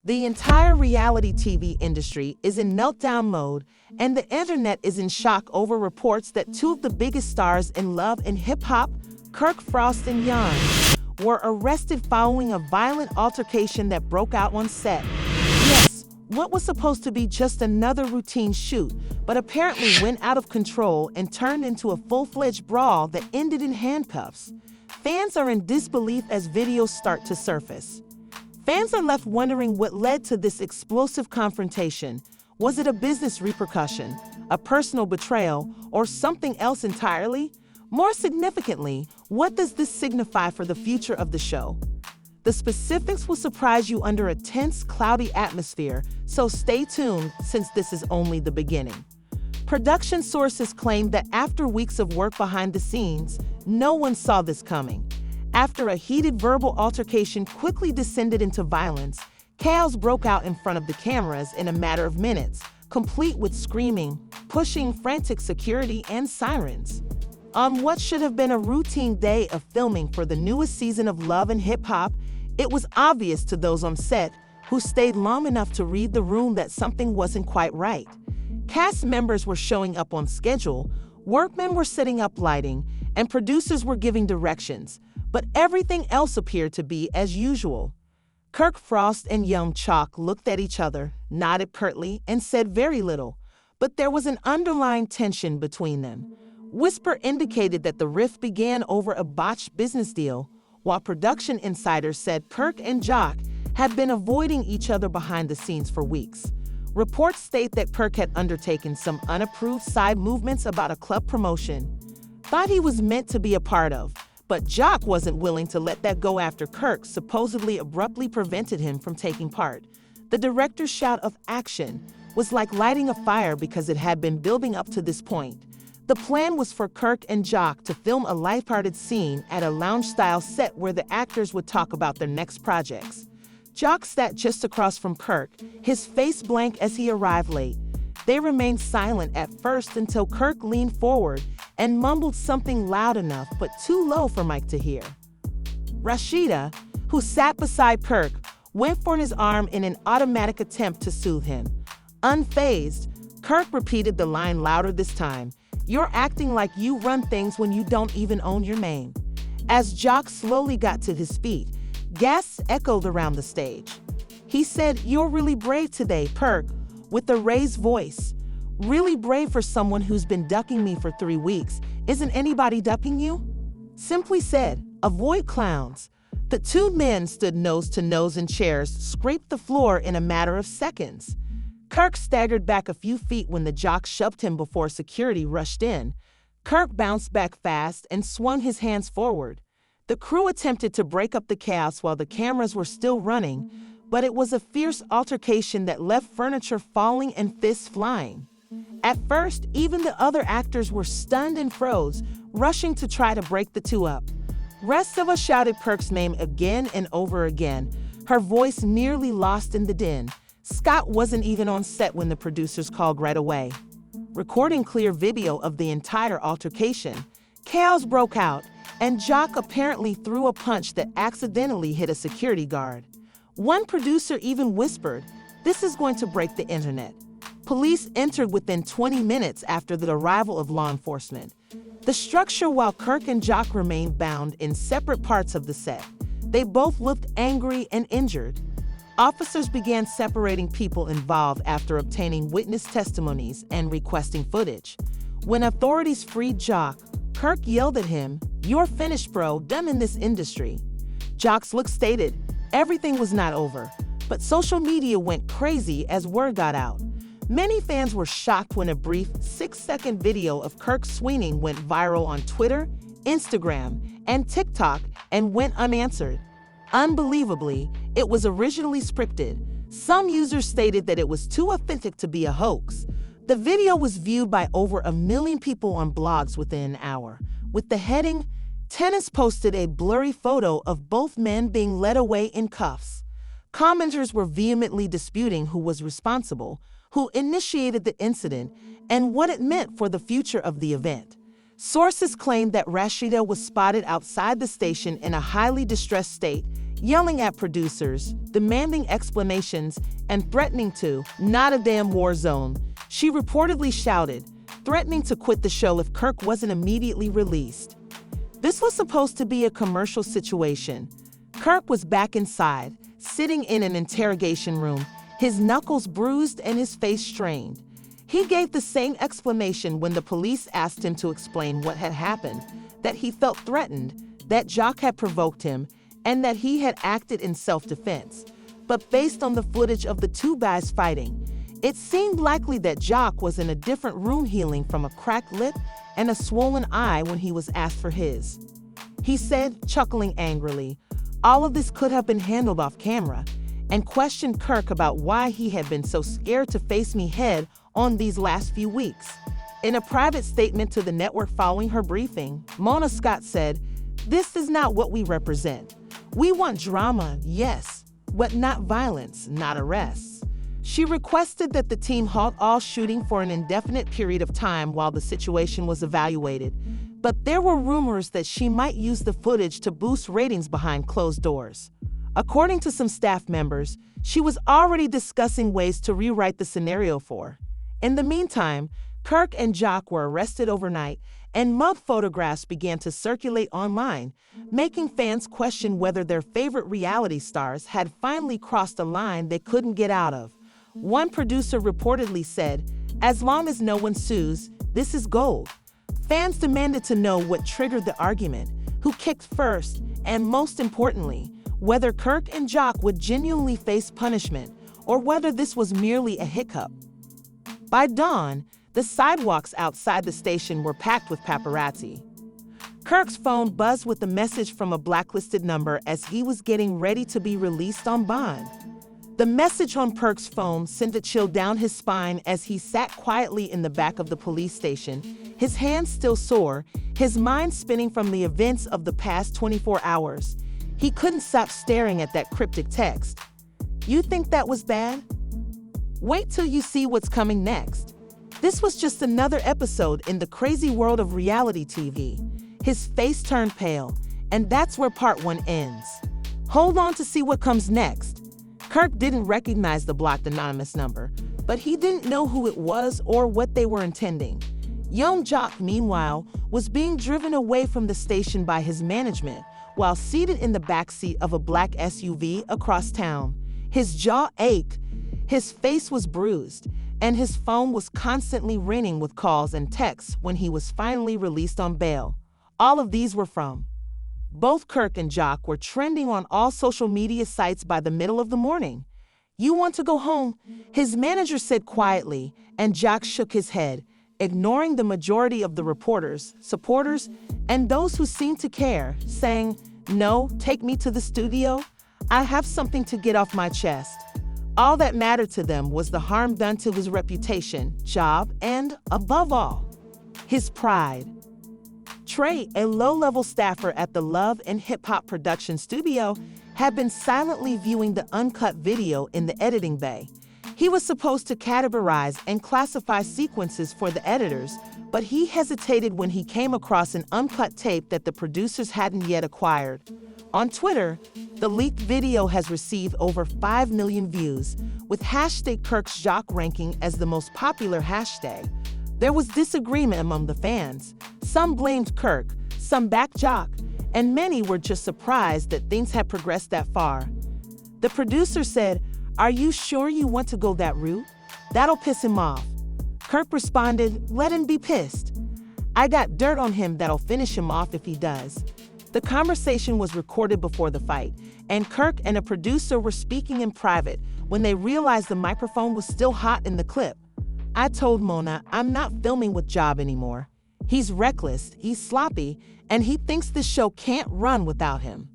The entire reality TV industry is in meltdown mode, and the internet is in shock over reports that two of the biggest stars in Love and Hip Hop, Kirk Frost and Yungjoc, were arrested following a violent altercation that broke out on set. Yes, what was supposed to be just another routine shoot, but apparently went out of control and turned into a full-fledged brawl that ended in handcuffs. Fans are in disbelief as videos start to surface. Fans are left wondering what led to this explosive confrontation. Was it a business repercussion, a personal betrayal, or something else entirely? More significantly, what does this signify for the future of the show? The specifics will surprise you under a tense, cloudy atmosphere, so stay tuned since this is only the beginning. Production sources claim that after weeks of work behind the scenes, no one saw this coming. After a heated verbal altercation quickly descended into violence, chaos broke out in front of the cameras in a matter of minutes, complete with screaming, pushing, frantic security, and sirens. On what should have been a routine day of filming for the newest season of Love and Hip Hop, it was obvious to those on set who stayed long enough to read the room that something wasn't quite right. Cast members were showing up on schedule, workmen were setting up lighting, and producers were giving directions, but everything else appeared to be as usual. Kirk Frost and Yungjoc looked at each other, nodded pertly, and said very little, but there was an underlying tension between them. Whisper indicated that the rift began over a botched business deal, while production insiders said Kirk and Joc had been avoiding each other behind the scenes for weeks. Reports state that Kirk had undertaken some unapproved side movements about a club promotion, thought he was meant to be a part of, but Joc wasn't willing to let that go after Kirk supposedly abruptly prevented him from taking part. The director's shout of action was like lighting a fire because it had been building up to this point. The plan was for Kirk and Joc to film a lighthearted scene at a lounge-style set where the actors would talk about their next projects. Joc sat just across from Kirk, his face blank as he arrived late. They remained silent at first until Kirk leaned forward and mumbled something loud enough but too low for Mike to hear. Rashida, who sat beside Kirk, went for his arm in an automatic attempt to soothe him. Unfazed, Kirk repeated the line louder this time. "You're acting like you run things when you don't even own your name." As Joc slowly got to his feet, gasps echoed around the stage. He said, "You're really brave today, Kirk," with a raised voice. "Really brave for someone who's been ducking me for 3 weeks. Isn't anybody ducking you?" Simply said, "Avoid clowns." The two men stood nose to nose in chairs, scraped the floor in a matter of seconds. Kirk staggered back a few feet when the Joc shoved him before security rushed in. Kirk bounced back fast and swung his hands forward. The crew attempted to break up the chaos while the cameras were still running, but it was a fierce altercation that left furniture falling and fists flying. At first, even the other actors were stunned and froze, rushing to try to break the two up. Rest of us shouted Kirk's name again and over again, her voice nearly lost in the din. Scott wasn't even on set when the producers called right away. Recording clear video of the entire altercation, chaos broke out, and Joc apparently threw a punch that accidentally hit a security guard. One producer even whispered, "This is going to break the internet." Police entered within 20 minutes after the arrival of law enforcement. The structure while Kirk and Joc remained bound in separate parts of the set. They both looked angry and injured. Officers began separating people involved after obtaining witness testimonies and requesting footage. When authorities freed Joc, Kirk yelled at him, "You're finished, bro, done in this industry." Joc's look stated, everything was not over, but social media went crazy as word got out. Many fans were shocked when a brief 6-second video of Kirk swinging went viral on Twitter, Instagram, and TikTok and went unanswered. Unbelievably, it was originally scripted. Some users stated that it was too authentic to be a hoax. The video was viewed by over 1 million people on blogs within an hour. With the heading, "Tennis posted a blurry photo of both men being led away in cuffs." Commenters were vehemently disputing who was responsible, who initiated the incident, and what it meant for the future of the event. Sources claimed that Rashida was spotted outside the station in a highly distressed state, yelling at producers, demanding explanations, and threatening to "not a damn war zone." She reportedly shouted, threatening to quit the show if Kirk wasn't immediately released. This was supposed to be a commercial situation. Kirk was back inside, sitting in an interrogation room, his knuckles bruised and his face strained. He gave the same explanation when the police asked him to explain what had happened, that he felt threatened, that Joc had provoked him, and that he had acted in self-defense. But based on the footage of the two guys fighting, it seemed likely that Joc was in a different room healing from a cracked lip and a swollen eye when he was asked for his. He said, chuckling angrily, all of this could have been handled off camera, and questioned Kirk about why he had been so scared to face me head on these last few weeks. In a private statement to the network following her briefing, Mona Scott said, "This is not what we represent. We want drama, yes, but not violence, not arrests." She requested that the team halt all shooting for an indefinite period of time while the situation was evaluated, but there were rumors that she might use the footage to boost ratings behind closed doors. According to some staff members, she was already discussing ways to rewrite the scenario for her. In the meantime, Kirk and Joc were arrested overnight, and mug photographs began to circulate online, making fans question whether their favorite reality stars had finally crossed a line they couldn't get out of. One producer reportedly said, "As long as no one sues, this is gold." Fans demanded to know what triggered the argument, who kicked first, and most importantly, whether Kirk and Joc would genuinely face punishment or whether this was merely a hiccup. By dawn, the sidewalks outside the station were packed with paparazzi. Kirk's phone buzzed with a message from a blacklisted number as he was getting ready to be released on bond. The message on Kirk's phone sent a chill down his spine as he sat quietly in the back of the police station, his hands still sore, his mind spinning from the events of the past 24 hours. He couldn't stop staring at that cryptic text. "You think that was bad? Wait till you see what's coming next." This was just another episode in the crazy world of reality TV. His face turned pale, and that's where part 1 ends. Hold on to see what comes next. Kirk didn't recognize the blocked anonymous number, but he didn't know who it was or what they were intending. Yungjoc, meanwhile, was being driven away from the station by his management while seated in the backseat of a black SUV across town. His jaw ached, his face was bruised, and his phone was constantly ringing with calls and texts when he was finally released on bail. All of these were from. Both Kirk and Joc were trending on all social media sites by the middle of the morning. "You want to go home?" his manager said quietly, and Joc shook his head, ignoring the majority of the reporters, supporters, and those who seemed to care, saying, "No, take me to the studio. I have something to get off my chest." All that mattered to them was the harm done to his reputation, job, and, above all, his pride. Trey, a low-level staffer at the Love and Hip Hop production studio, had been silently viewing the uncut video in the editing bay. He was supposed to categorize and classify sequences for the editors, but he hesitated when he came across an uncut tape that the producers hadn't yet acquired. On Twitter, the leaked video has received over 5 million views, with hashtag #Kirk'sJoc ranking as the most popular hashtag. There was disagreement among the fans. Some blamed Kirk, some backed Joc, and many were just surprised that things had progressed that far. The producer said, "Are you sure you want to go that route? That'll piss him off." Kirk responded, "Let him be pissed. I got dirt on him that'll finish him off if he does." The conversation was recorded before the fight, and Kirk and a producer were speaking in private when they realized the microphone was still hot in the clip. "I told Mona I'm not filming with Job anymore. He's reckless, he's sloppy, and he thinks this show can't run without him."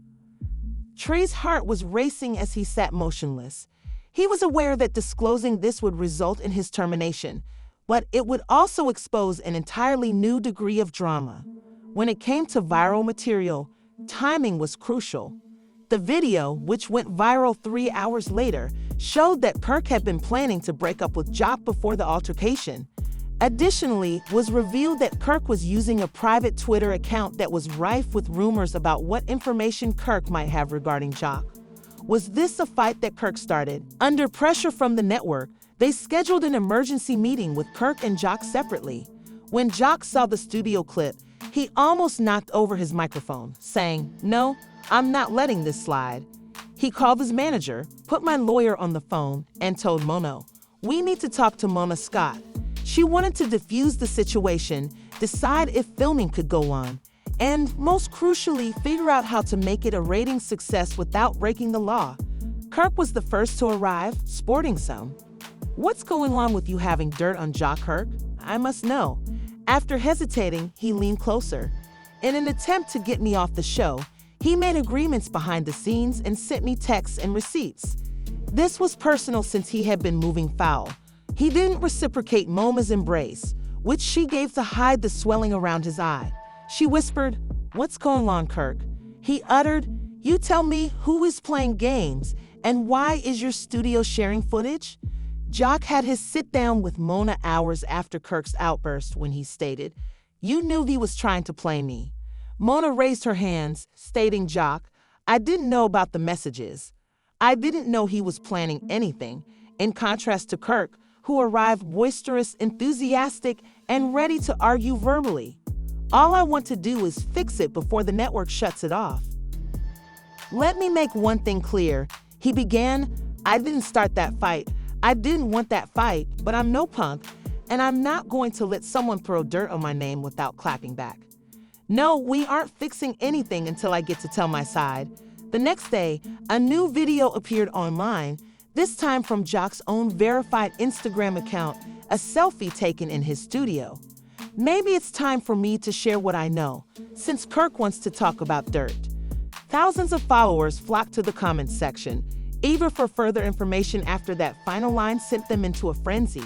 Trey's heart was racing as he sat motionless. He was aware that disclosing this would result in his termination, but it would also expose an entirely new degree of drama. When it came to viral material, timing was crucial. The video, which went viral 3 hours later, showed that Kirk had been planning to break up with Joc before the altercation. Additionally, was revealed that Kirk was using a private Twitter account that was rife with rumors about what information Kirk might have regarding Joc. Was this a fight that Kirk started? Under pressure from the network, they scheduled an emergency meeting with Kirk and Joc separately. When Joc saw the studio clip, he almost knocked over his microphone, saying, "No, I'm not letting this slide." He called his manager, put my lawyer on the phone, and told Mono, "We need to talk to Mona Scott." She wanted to defuse the situation, decide if filming could go on, and most crucially, figure out how to make it a rating success without breaking the law. Kirk was the first to arrive, sporting some. "What's going on with you having dirt on Joc, Kirk? I must know." After hesitating, he leaned closer. In an attempt to get me off the show, he made agreements behind the scenes and sent me texts and receipts. This was personal since he had been moving foul. He didn't reciprocate Moma's embrace, which she gave to hide the swelling around his eye. She whispered, "What's going on, Kirk?" He uttered, "You tell me who is playing games and why is your studio sharing footage?" Joc had his sit-down with Mona hours after Kirk's outburst when he stated, "You knew he was trying to play me." Mona raised her hands, stating, "Joc, I didn't know about the messages. I didn't know he was planning anything," in contrast to Kirk, who arrived boisterous, enthusiastic, and ready to argue verbally. "All I want to do is fix it before the network shuts it off." "Let me make one thing clear," he began. "I didn't start that fight. I didn't want that fight, but I'm no punk, and I'm not going to let someone throw dirt on my name without clapping back. No, we aren't fixing anything until I get to tell my side." The next day, a new video appeared online, this time from Joc's own verified Instagram account, a selfie taken in his studio. "Maybe it's time for me to share what I know, since Kirk wants to talk about dirt." Thousands of followers flocked to the comments section, eager for further information after that final line sent them into a frenzy.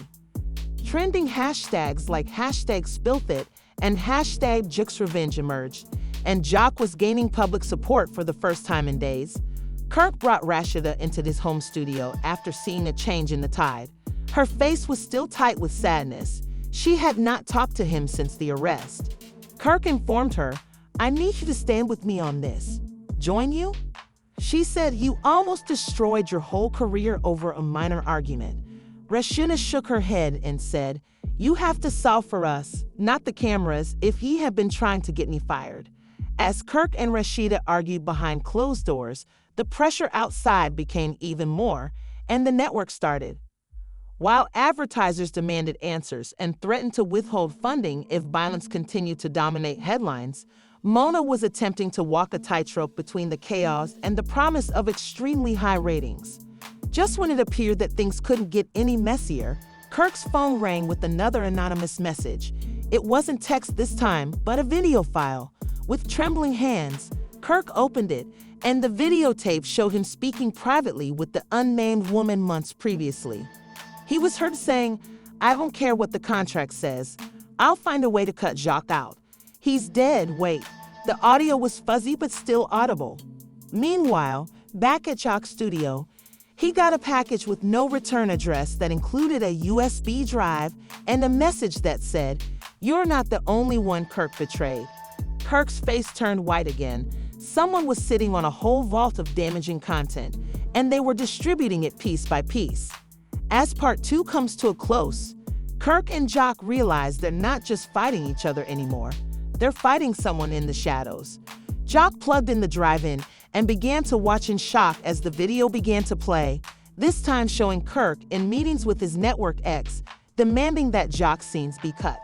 Trending hashtags like #SpillthIt and #JuxRevenge emerged, and Joc was gaining public support for the first time in days. Kirk brought Rashida into his home studio after seeing a change in the tide. Her face was still tight with sadness. She had not talked to him since the arrest. Kirk informed her, "I need you to stand with me on this." "Join you?" She said, "You almost destroyed your whole career over a minor argument." Rashida shook her head and said, "You have to solve for us, not the cameras, if he had been trying to get me fired." As Kirk and Rashida argued behind closed doors, the pressure outside became even more, and the network started. While advertisers demanded answers and threatened to withhold funding if violence continued to dominate headlines, Mona was attempting to walk a tightrope between the chaos and the promise of extremely high ratings. Just when it appeared that things couldn't get any messier, Kirk's phone rang with another anonymous message. It wasn't text this time, but a video file. With trembling hands, Kirk opened it, and the videotape showed him speaking privately with the unnamed woman months previously. He was heard saying, "I don't care what the contract says. I'll find a way to cut Joc out. He's dead, wait." The audio was fuzzy but still audible. Meanwhile, back at Joc's studio, he got a package with no return address that included a USB drive and a message that said, "You're not the only one Kirk betrayed." Kirk's face turned white again. Someone was sitting on a whole vault of damaging content, and they were distributing it piece by piece. As part 2 comes to a close, Kirk and Joc realize they're not just fighting each other anymore. They're fighting someone in the shadows. Joc plugged in the drive-in and began to watch in shock as the video began to play, this time showing Kirk in meetings with his network ex, demanding that Joc's scenes be cut.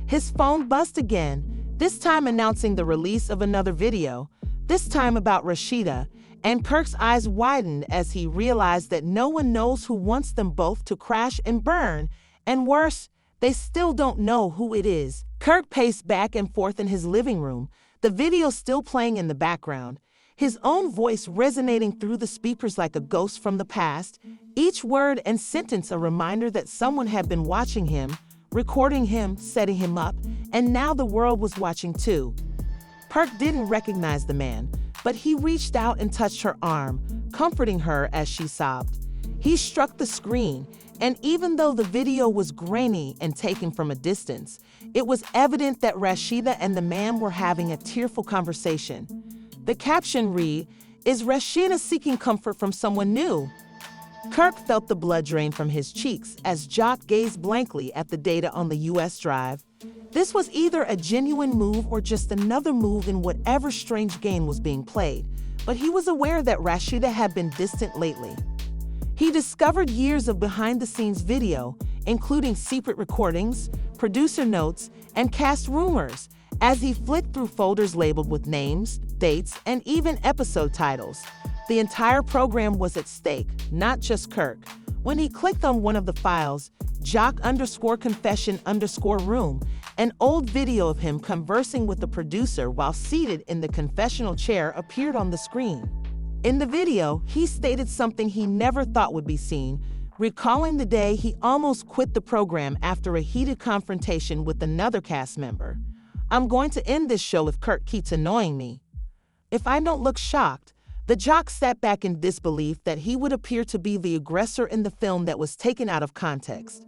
His phone buzzed again, this time announcing the release of another video, this time about Rashida, and Kirk's eyes widened as he realized that no one knows who wants them both to crash and burn, and worse, they still don't know who it is. Kirk paced back and forth in his living room, the video still playing in the background, his own voice resonating through the speakers like a ghost from the past, each word and sentence a reminder that someone had been watching him, recording him, setting him up, and now the world was watching too. Kirk didn't recognize the man, but he reached out and touched her arm, comforting her as she sobbed. He struck the screen, and even though the video was grainy and taken from a distance, it was evident that Rashida and the man were having a tearful conversation. The caption read, Is Rashida seeking comfort from someone new? Kirk felt the blood drain from his cheeks as Joc gazed blankly at the data on the US drive. This was either a genuine move or just another move in whatever strange game was being played, but he was aware that Rashida had been distant lately. He discovered years of behind-the-scenes video, including secret recordings, producer notes, and cast rumors, as he flicked through folders labeled with names, dates, and even episode titles. The entire program was at stake, not just Kirk. When he clicked on one of the files, joc_confession_room, an old video of him conversing with the producer while seated in the confessional chair appeared on the screen. In the video, he stated something he never thought would be seen, recalling the day he almost quit the program after a heated confrontation with another cast member. "I'm going to end this show if Kirk keeps annoying me." If I don't look shocked, the jock sat back in disbelief that he would appear to be the aggressor in the film that was taken out of context.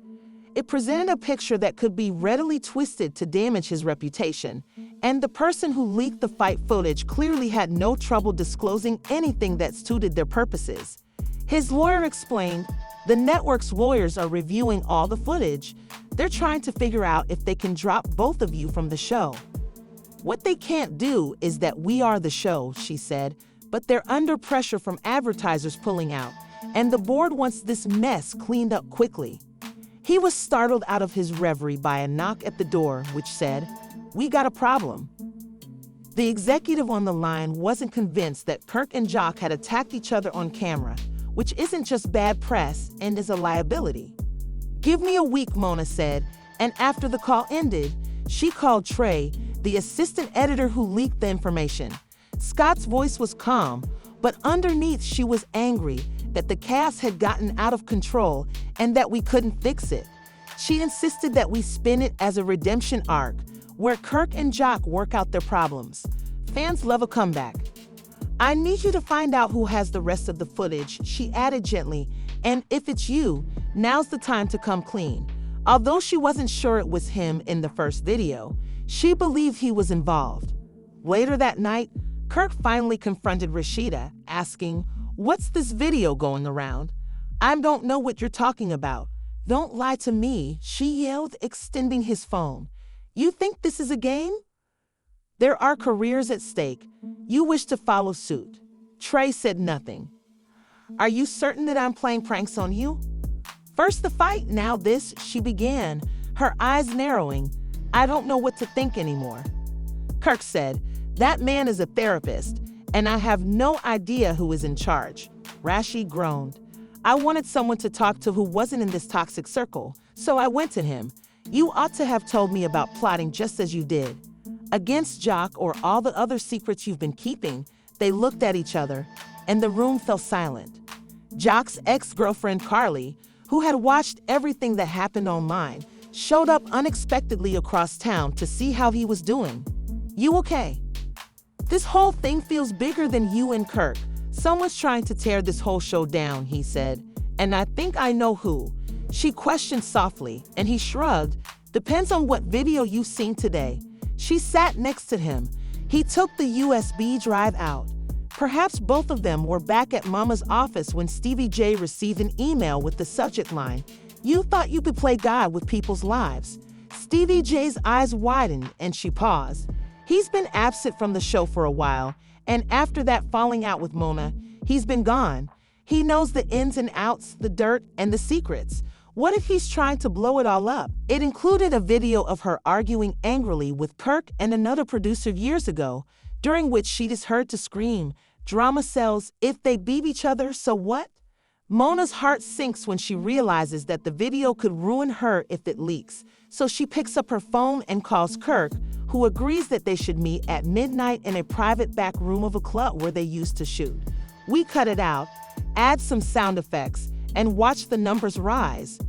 It presented a picture that could be readily twisted to damage his reputation, and the person who leaked the fight footage clearly had no trouble disclosing anything that suited their purposes. His lawyer explained, "The network's lawyers are reviewing all the footage. They're trying to figure out if they can drop both of you from the show. What they can't do is that we are the show," she said, "but they're under pressure from advertisers pulling out, and the board wants this mess cleaned up quickly." He was startled out of his reverie by a knock at the door, which said, "We got a problem." The executive on the line wasn't convinced that Kirk and Joc had attacked each other on camera, which isn't just bad press and is a liability. "Give me a week," Mona said, and after the call ended, she called Trey, the assistant editor who leaked the information. Scott's voice was calm, but underneath she was angry that the cast had gotten out of control and that we couldn't fix it. She insisted that we spin it as a redemption arc, where Kirk and Joc work out their problems. Fans love a comeback. "I need you to find out who has the rest of the footage," she added gently, "and if it's you, now's the time to come clean." Although she wasn't sure it was him in the first video, she believed he was involved. Later that night, Kirk finally confronted Rashida, asking, "What's this video going around?" "I don't know what you're talking about." "Don't lie to me," she yelled, extending his phone. "You think this is a game? There are careers at stake. You wish to follow suit." Trey said nothing. "Are you certain that I'm playing pranks on you?" "First the fight, now this," she began, her eyes narrowing. "I don't know what to think anymore." Kirk said, "That man is a therapist, and I have no idea who is in charge." Rashi groaned. "I wanted someone to talk to who wasn't in this toxic circle, so I went to him. You ought to have told me about plotting just as you did." Against Joc or all the other secrets you've been keeping, they looked at each other, and the room fell silent. Joc's ex-girlfriend Carly, who had watched everything that happened online, showed up unexpectedly across town to see how he was doing. "You okay?" "This whole thing feels bigger than you and Kirk. Someone's trying to tear this whole show down," he said. "And I think I know who." She questioned softly, and he shrugged. "Depends on what video you've seen today." She sat next to him. He took the USB drive out. Perhaps both of them were back at Mama's office when Stevie J received an email with the subject line, "You thought you could play God with people's lives." Stevie J's eyes widened, and she paused. He's been absent from the show for a while, and after that falling out with Mona, he's been gone. He knows the ins and outs, the dirt, and the secrets. What if he's trying to blow it all up? It included a video of her arguing angrily with Kirk and another producer years ago, during which she is heard to scream, "Drama sells, if they beat each other, so what?" Mona's heart sinks when she realizes that the video could ruin her if it leaks, so she picks up her phone and calls Kirk, who agrees that they should meet at midnight in a private back room of a club where they used to shoot. We cut it out, add some sound effects, and watch the numbers rise.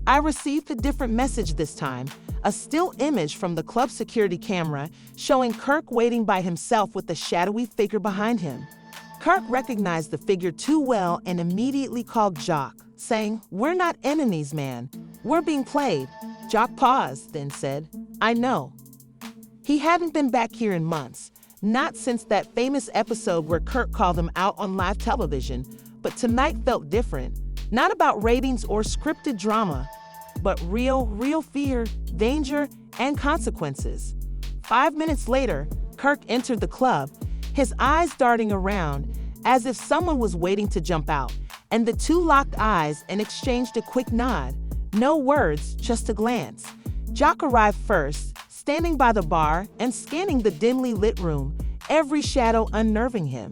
I received a different message this time, a still image from the club security camera showing Kirk waiting by himself with a shadowy figure behind him. Kirk recognized the figure too well and immediately called Joc, saying, "We're not enemies, man. We're being played." Joc paused, then said, "I know." He hadn't been back here in months. Not since that famous episode where Kirk called them out on live television, but tonight felt different. Not about ratings or scripted drama, but real fear, danger, and consequences. 5 minutes later, Kirk entered the club, his eyes darting around as if someone was waiting to jump out, and the two locked eyes and exchanged a quick nod. No words, just a glance. Joc arrived first, standing by the bar and scanning the dimly lit room, every shadow unnerving him.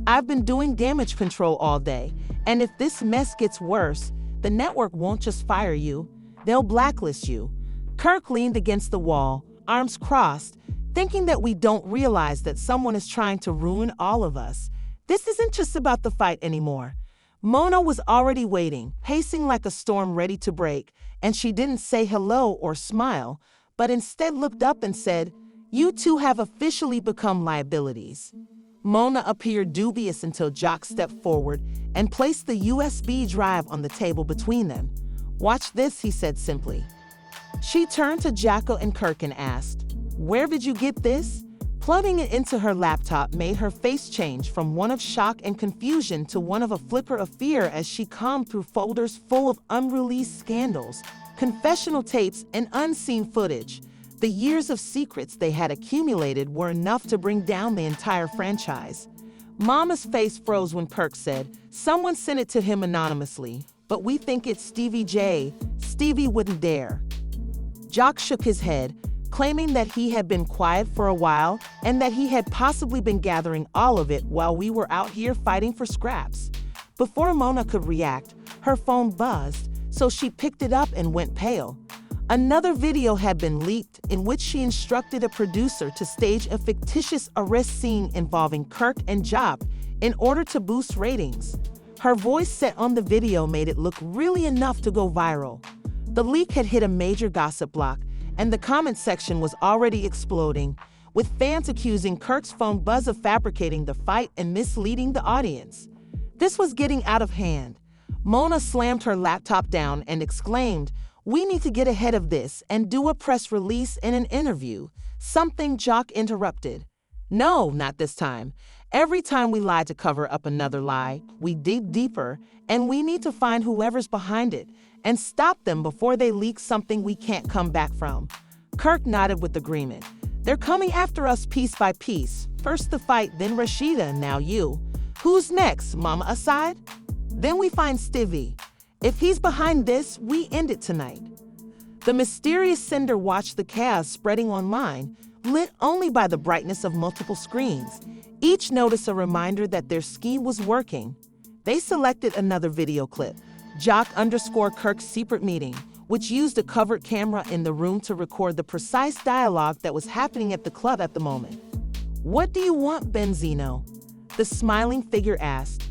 "I've been doing damage control all day, and if this mess gets worse, the network won't just fire you, they'll blacklist you." Kirk leaned against the wall, arms crossed, thinking that we don't realize that someone is trying to ruin all of us. This isn't just about the fight anymore. Mona was already waiting, pacing like a storm ready to break, and she didn't say hello or smile, but instead looked up and said, "You two have officially become liabilities." Mona appeared dubious until Joc stepped forward and placed the USB drive on the table between them. "Watch this," he said simply. She turned to Jocko and Kirk and asked, "Where did you get this?" Plugging it into her laptop made her face change from one of shock and confusion to one of a flicker of fear as she combed through folders full of unreleased scandals, confessional tapes, and unseen footage. The years of secrets they had accumulated were enough to bring down the entire franchise. Mama's face froze when Kirk said, "Someone sent it to him anonymously, but we think it's Stevie J. Stevie wouldn't dare." Joc shook his head, claiming that he had been quiet for a while and that he had possibly been gathering all of it while we were out here fighting for scraps. Before Mona could react, her phone buzzed, so she picked it up and went pale. Another video had been leaked in which she instructed a producer to stage a fictitious arrest scene involving Kirk and Joc in order to boost ratings. Her voice set on the video made it look really enough to go viral. The leak had hit a major gossip block, and the comment section was already exploding, with fans accusing Kirk's phone buzz of fabricating the fight and misleading the audience. This was getting out of hand. Mona slammed her laptop down and exclaimed, "We need to get ahead of this and do a press release and an interview." Something Joc interrupted. "No, not this time. Every time we lie to cover up another lie, we dig deeper, and we need to find whoever's behind it and stop them before they leak something we can't come back from." Kirk nodded with agreement. "They're coming after us piece by piece. First the fight, then Rashida, now you. Who's next, Mama aside? Then we find Stevie. If he's behind this, we end it tonight." The mysterious sender watched the chaos spreading online, lit only by the brightness of multiple screens. Each noticed a reminder that their scheme was working. They selected another video clip, Joc_Kirk's secret meeting, which used a covered camera in the room to record the precise dialogue that was happening at the club at the moment. "What do you want, Benzino?" the smiling figure asked.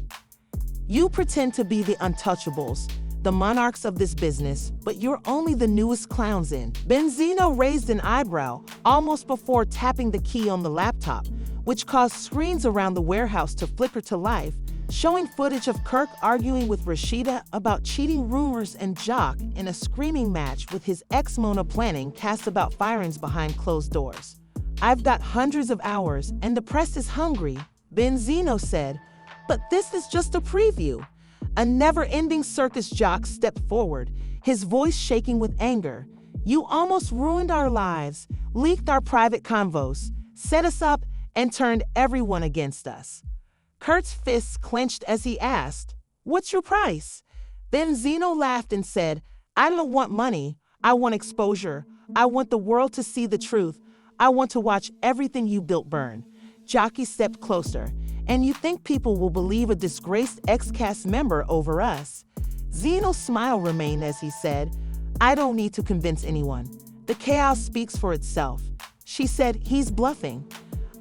"You pretend to be the untouchables, the monarchs of this business, but you're only the newest clowns in." Benzino raised an eyebrow almost before tapping the key on the laptop, which caused screens around the warehouse to flicker to life, showing footage of Kirk arguing with Rashida about cheating rumors and Joc in a screaming match with his ex-Mona planning cast about firings behind closed doors. "I've got hundreds of hours and the press is hungry," Benzino said, "but this is just a preview." A never-ending circus. Joc stepped forward, his voice shaking with anger. "You almost ruined our lives, leaked our private convos, set us up, and turned everyone against us." Kirk's fists clenched as he asked, "What's your price?" Benzino laughed and said, "I don't want money. I want exposure. I want the world to see the truth. I want to watch everything you built burn." Jockey stepped closer. "And you think people will believe a disgraced ex-cast member over us?" Zeno's smile remained as he said, "I don't need to convince anyone. The chaos speaks for itself." She said, "He's bluffing.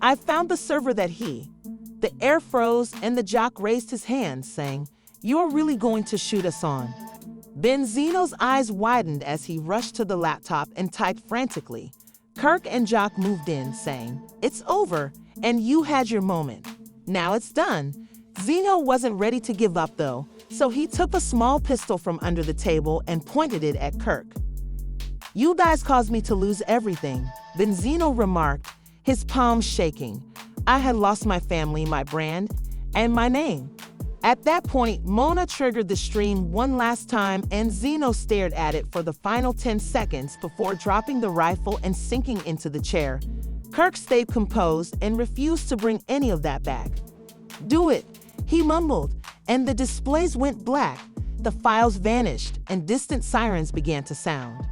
I found the server that he..." The air froze and the Joc raised his hand, saying, "You're really going to shoot us on?" Benzino's eyes widened as he rushed to the laptop and typed frantically. Kirk and Joc moved in, saying, "It's over, and you had your moment. Now it's done." Zeno wasn't ready to give up though, so he took a small pistol from under the table and pointed it at Kirk. "You guys caused me to lose everything," Benzino remarked, his palms shaking. I had lost my family, my brand, and my name. At that point, Mona triggered the stream one last time and Zeno stared at it for the final 10 seconds before dropping the rifle and sinking into the chair. Kirk stayed composed and refused to bring any of that back. "Do it," he mumbled, and the displays went black. The files vanished and distant sirens began to sound.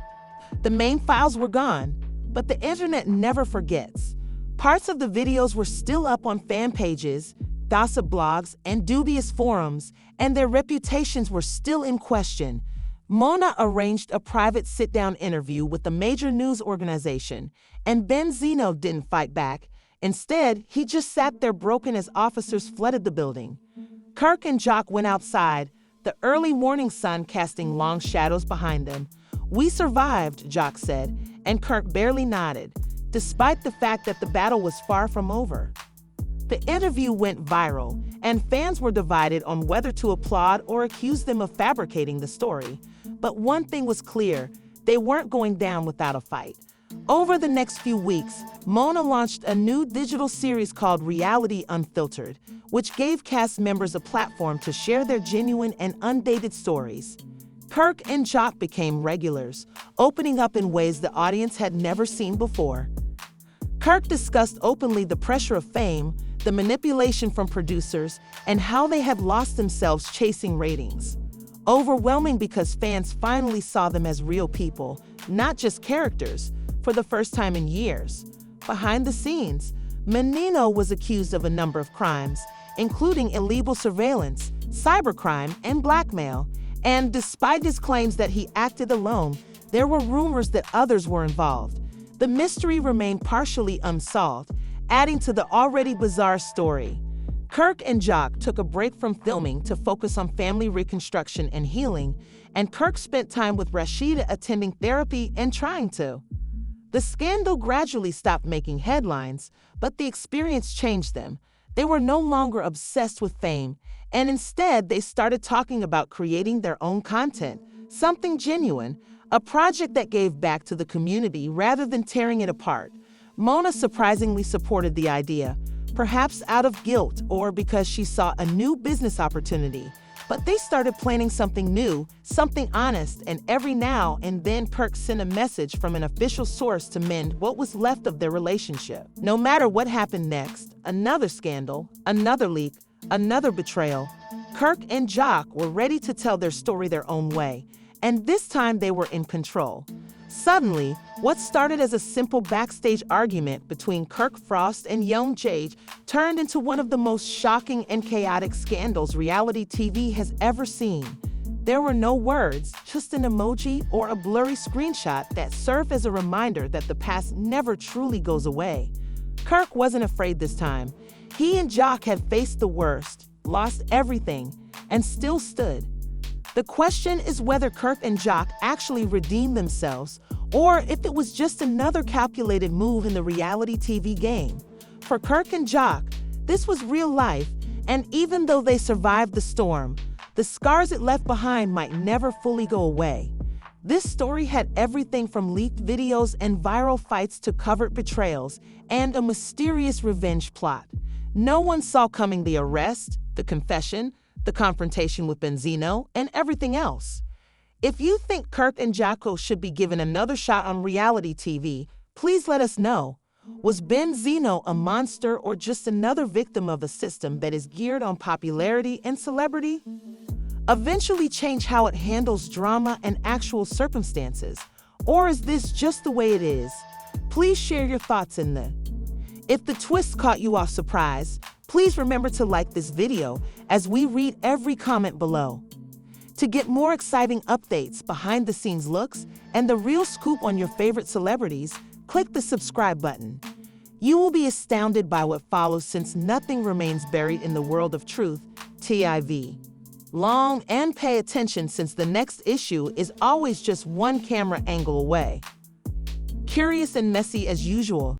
The main files were gone, but the internet never forgets. Parts of the videos were still up on fan pages, gossip blogs, and dubious forums, and their reputations were still in question. Mona arranged a private sit-down interview with a major news organization, and Ben Zeno didn't fight back. Instead, he just sat there broken as officers flooded the building. Kirk and Joc went outside, the early morning sun casting long shadows behind them. "We survived," Joc said, and Kirk barely nodded, despite the fact that the battle was far from over. The interview went viral, and fans were divided on whether to applaud or accuse them of fabricating the story. But one thing was clear, they weren't going down without a fight. Over the next few weeks, Mona launched a new digital series called Reality Unfiltered, which gave cast members a platform to share their genuine and undated stories. Kirk and Joc became regulars, opening up in ways the audience had never seen before. Kirk discussed openly the pressure of fame, the manipulation from producers, and how they had lost themselves chasing ratings. Overwhelming because fans finally saw them as real people, not just characters, for the first time in years. Behind the scenes, Menino was accused of a number of crimes, including illegal surveillance, cybercrime, and blackmail. And despite his claims that he acted alone, there were rumors that others were involved. The mystery remained partially unsolved, adding to the already bizarre story. Kirk and Joc took a break from filming to focus on family reconstruction and healing, and Kirk spent time with Rashida attending therapy and trying to. The scandal gradually stopped making headlines, but the experience changed them. They were no longer obsessed with fame, and instead they started talking about creating their own content, something genuine, a project that gave back to the community rather than tearing it apart. Mona surprisingly supported the idea, perhaps out of guilt or because she saw a new business opportunity. But they started planning something new, something honest, and every now and then Kirk sent a message from an official source to mend what was left of their relationship. No matter what happened next, another scandal, another leak, another betrayal, Kirk and Joc were ready to tell their story their own way, and this time they were in control. Suddenly, what started as a simple backstage argument between KirkFrost and yungjoc turned into one of the most shocking and chaotic scandals reality TV has ever seen. There were no words, just an emoji or a blurry screenshot that served as a reminder that the past never truly goes away. Kirk wasn't afraid this time. He and Joc had faced the worst, lost everything, and still stood. The question is whether Kirk and Joc actually redeemed themselves, or if it was just another calculated move in the reality TV game. For Kirk and Joc, this was real life, and even though they survived the storm, the scars it left behind might never fully go away. This story had everything from leaked videos and viral fights to covert betrayals and a mysterious revenge plot. No one saw coming the arrest, the confession, the confrontation with Benzino, and everything else. If you think Kirk and Joc should be given another shot on reality TV, please let us know. Was Benzino a monster or just another victim of a system that is geared on popularity and celebrity? Eventually change how it handles drama and actual circumstances, or is this just the way it is? Please share your thoughts in the. If the twist caught you off surprise, please remember to like this video as we read every comment below. To get more exciting updates, behind-the-scenes looks, and the real scoop on your favorite celebrities, click the subscribe button. You will be astounded by what follows since nothing remains buried in the world of truth, TIV. Long and pay attention since the next issue is always just one camera angle away. Curious and messy as usual,